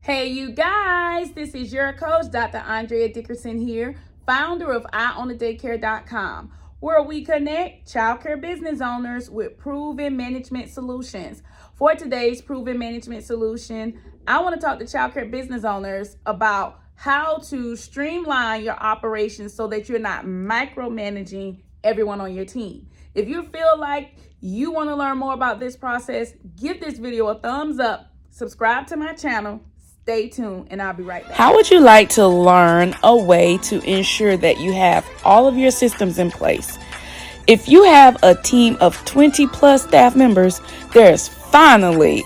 Hey, you guys, this is your coach, Dr. Andrea Dickerson here, founder of IOwnADaycare.com, where we connect childcare business owners with proven management solutions. For today's proven management solution, I want to talk to childcare business owners about how to streamline your operations so that you're not micromanaging everyone on your team. If you feel like you want to learn more about this process, give this video a thumbs up, subscribe to my channel. Stay tuned and I'll be right back. How would you like to learn a way to ensure that you have all of your systems in place? If you have a team of 20 plus staff members, there's finally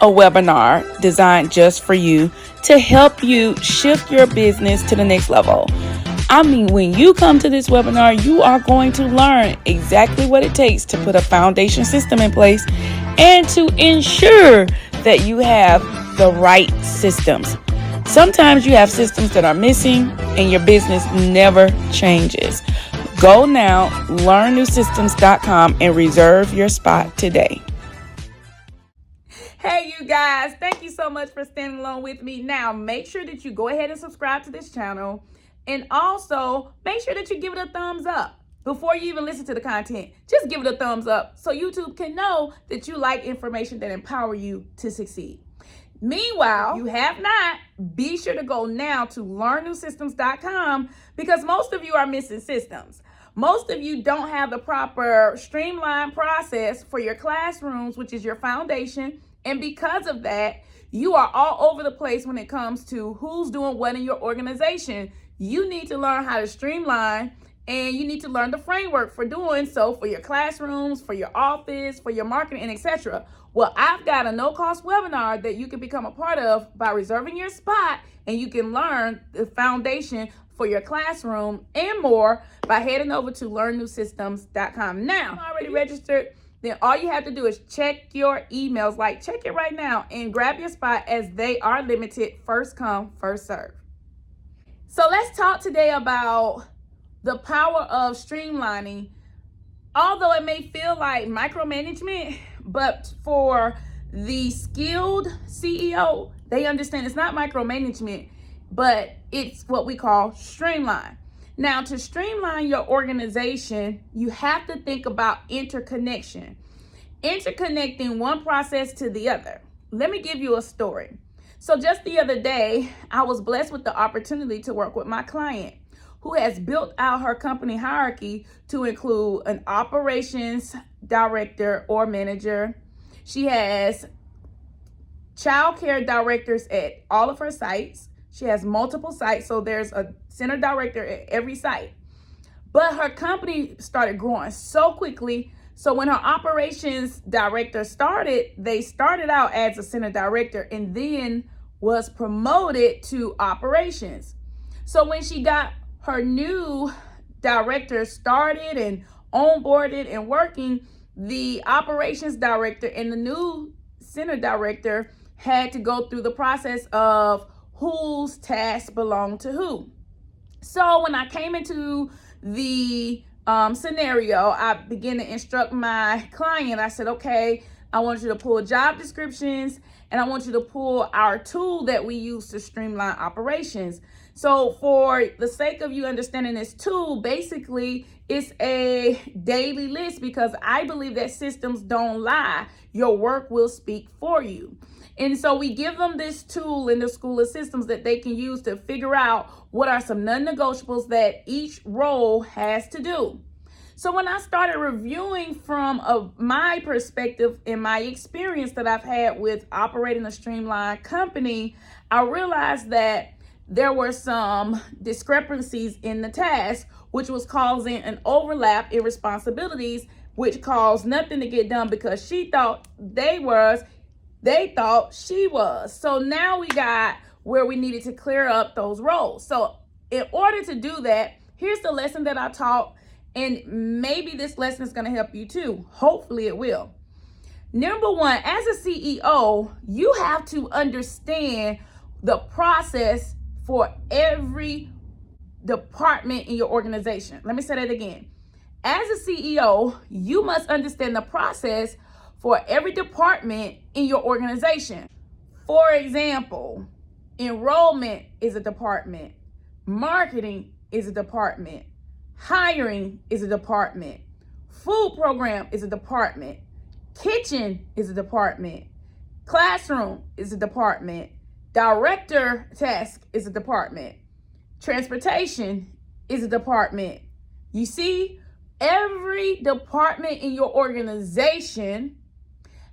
a webinar designed just for you to help you shift your business to the next level. I mean, when you come to this webinar, you are going to learn exactly what it takes to put a foundation system in place and to ensure that you have the right systems. Sometimes you have systems that are missing and your business never changes. Go now, learnnewsystems.com and reserve your spot today. Hey, you guys, thank you so much for standing along with me. Now, make sure that you go ahead and subscribe to this channel. And also, make sure that you give it a thumbs up. Before you even listen to the content, just give it a thumbs up so YouTube can know that you like information that empower you to succeed. Meanwhile, you have not, be sure to go now to learnnewsystems.com because most of you are missing systems. Most of you don't have the proper streamlined process for your classrooms, which is your foundation. And because of that, you are all over the place when it comes to who's doing what in your organization. You need to learn how to streamline, and you need to learn the framework for doing so for your classrooms, for your office, for your marketing, and etc. Well, I've got a no-cost webinar that you can become a part of by reserving your spot, and you can learn the foundation for your classroom and more by heading over to learnnewsystems.com. Now, if you're already registered, then all you have to do is check your emails, like check it right now, and grab your spot as they are limited, first come, first serve. So let's talk today about the power of streamlining. Although it may feel like micromanagement, but for the skilled CEO, they understand it's not micromanagement, but it's what we call streamline. Now, to streamline your organization, you have to think about interconnection, interconnecting one process to the other. Let me give you a story. So just the other day, I was blessed with the opportunity to work with my client who has built out her company hierarchy to include an operations director or manager. She has childcare directors at all of her sites. She has multiple sites, so there's a center director at every site. But her company started growing so quickly. So when her operations director started, they started out as a center director and then was promoted to operations. So when she got her new director started and onboarded and working, the operations director and the new center director had to go through the process of whose tasks belong to who. So when I came into the scenario, I began to instruct my client. I said, okay, I want you to pull job descriptions and I want you to pull our tool that we use to streamline operations. So for the sake of you understanding this tool, basically it's a daily list because I believe that systems don't lie. Your work will speak for you. And so we give them this tool in the School of Systems that they can use to figure out what are some non-negotiables that each role has to do. So when I started reviewing from my perspective and my experience that I've had with operating a streamlined company, I realized that there were some discrepancies in the task, which was causing an overlap in responsibilities, which caused nothing to get done because she thought they thought she was. So now we got where we needed to clear up those roles. So in order to do that, here's the lesson that I taught, and maybe this lesson is going to help you too. Hopefully it will. Number one, as a CEO, you have to understand the process for every department in your organization. Let me say that again. As a CEO, you must understand the process for every department in your organization. For example, Enrollment is a department. Marketing is a department. Hiring is a department. Food program is a department. Kitchen is a department. Classroom is a department. Director task is a department. Transportation is a department. You see, every department in your organization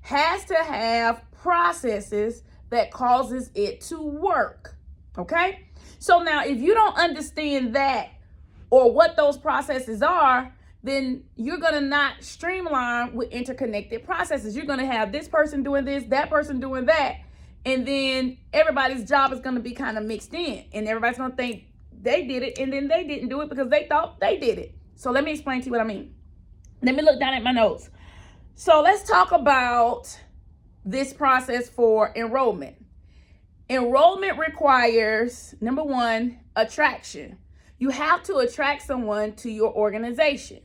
has to have processes that causes it to work. Okay? So now if you don't understand that or what those processes are, then you're going to not streamline with interconnected processes. You're going to have this person doing this, that person doing that, and then everybody's job is going to be kind of mixed in, and everybody's going to think they did it, and then they didn't do it because they thought they did it. So let me explain to you what I mean. Let me look down at my notes. So let's talk about this process for enrollment. Enrollment requires, number one, attraction. You have to attract someone to your organization.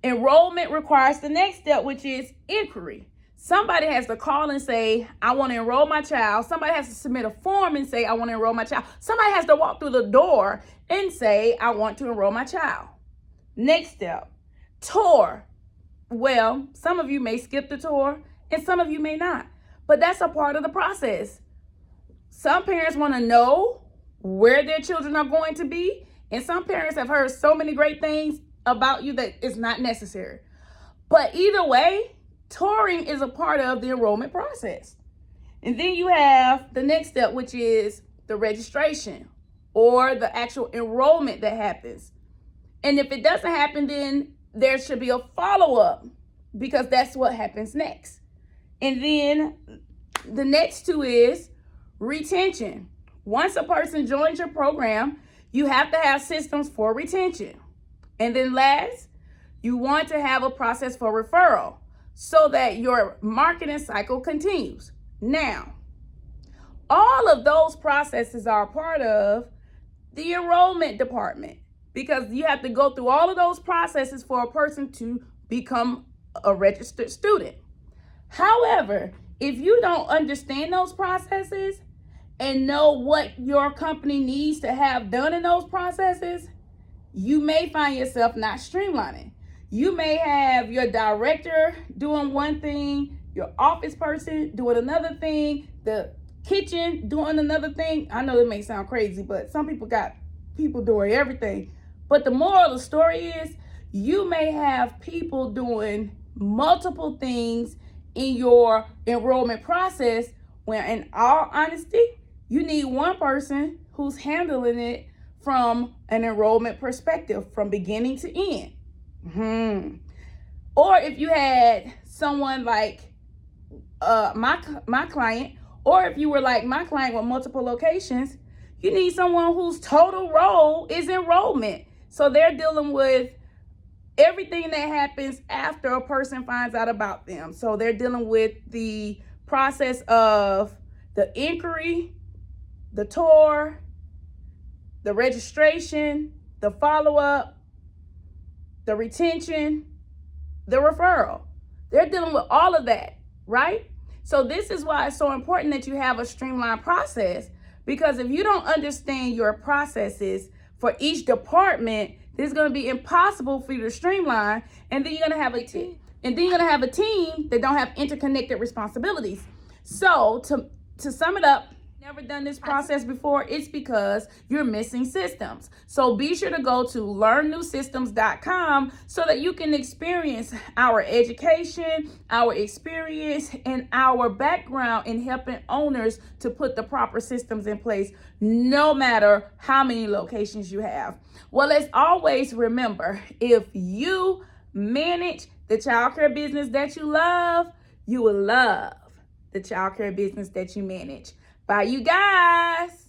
Enrollment requires the next step, which is inquiry. Somebody has to call and say, I want to enroll my child. Somebody has to submit a form and say, I want to enroll my child. Somebody has to walk through the door and say, I want to enroll my child. Next step, tour. Well, some of you may skip the tour and some of you may not, but that's a part of the process. Some parents want to know where their children are going to be, and some parents have heard so many great things about you that it's not necessary. But either way, touring is a part of the enrollment process. And then you have the next step, which is the registration or the actual enrollment that happens. And if it doesn't happen, then there should be a follow-up because that's what happens next. And then the next two is retention. Once a person joins your program, you have to have systems for retention. And then last, you want to have a process for referral so that your marketing cycle continues. Now, all of those processes are part of the enrollment department because you have to go through all of those processes for a person to become a registered student. However, if you don't understand those processes and know what your company needs to have done in those processes, you may find yourself not streamlining. You may have your director doing one thing, your office person doing another thing, the kitchen doing another thing. I know it may sound crazy, but some people got people doing everything. But the moral of the story is you may have people doing multiple things in your enrollment process when, in all honesty, you need one person who's handling it from an enrollment perspective from beginning to end. Or if you had someone like my client, or if you were like my client with multiple locations, you need someone whose total role is enrollment. So they're dealing with everything that happens after a person finds out about them. So they're dealing with the process of the inquiry, the tour, the registration, the follow-up, the retention, the referral. They're dealing with all of that, right? So this is why it's so important that you have a streamlined process, because if you don't understand your processes for each department, it's going to be impossible for you to streamline, and then you're going to have a team. And then you're going to have a team that don't have interconnected responsibilities. So to sum it up, never done this process before, it's because you're missing systems. So be sure to go to learnnewsystems.com so that you can experience our education, our experience, and our background in helping owners to put the proper systems in place, no matter how many locations you have. Well, as always, remember, if you manage the childcare business that you love, you will love the childcare business that you manage. Bye, you guys.